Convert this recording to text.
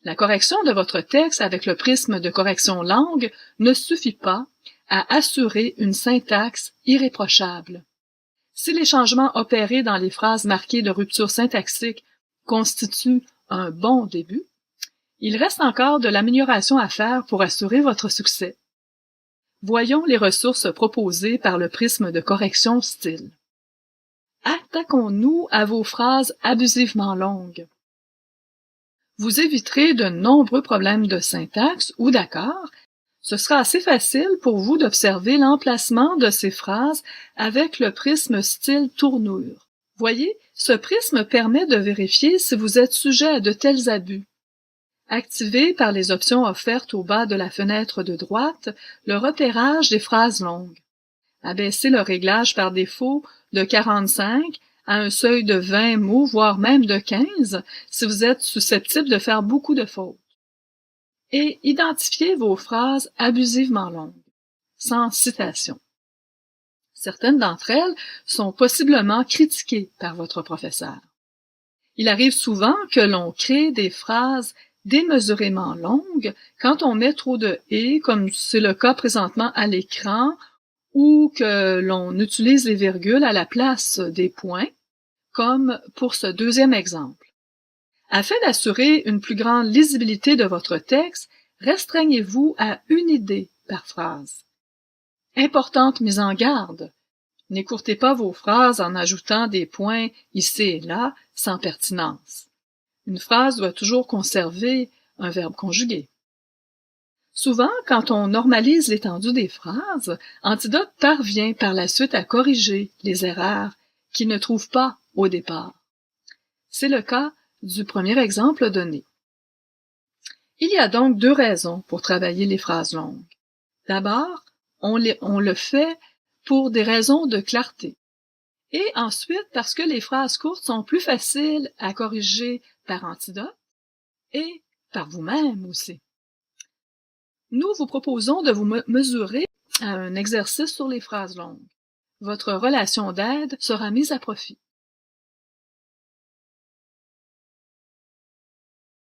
La correction de votre texte avec le prisme de correction langue ne suffit pas à assurer une syntaxe irréprochable. Si les changements opérés dans les phrases marquées de rupture syntaxique constituent un bon début, il reste encore de l'amélioration à faire pour assurer votre succès. Voyons les ressources proposées par le prisme de correction style. Attaquons-nous à vos phrases abusivement longues. Vous éviterez de nombreux problèmes de syntaxe ou d'accords. Ce sera assez facile pour vous d'observer l'emplacement de ces phrases avec le prisme style tournure. Voyez, ce prisme permet de vérifier si vous êtes sujet à de tels abus. Activez par les options offertes au bas de la fenêtre de droite le repérage des phrases longues. Abaissez le réglage par défaut de 45 à un seuil de 20 mots, voire même de 15, si vous êtes susceptible de faire beaucoup de fautes. Et identifiez vos phrases abusivement longues, sans citation. Certaines d'entre elles sont possiblement critiquées par votre professeur. Il arrive souvent que l'on crée des phrases démesurément longues quand on met trop de « et », comme c'est le cas présentement à l'écran, ou que l'on utilise les virgules à la place des points, comme pour ce deuxième exemple. Afin d'assurer une plus grande lisibilité de votre texte, restreignez-vous à une idée par phrase. Importante mise en garde. N'écourtez pas vos phrases en ajoutant des points ici et là sans pertinence. Une phrase doit toujours conserver un verbe conjugué. Souvent, quand on normalise l'étendue des phrases, Antidote parvient par la suite à corriger les erreurs qu'il ne trouve pas au départ. C'est le cas du premier exemple donné. Il y a donc deux raisons pour travailler les phrases longues. D'abord, on le fait pour des raisons de clarté. Et ensuite, parce que les phrases courtes sont plus faciles à corriger par Antidote et par vous-même aussi. Nous vous proposons de vous mesurer à un exercice sur les phrases longues. Votre relation d'aide sera mise à profit.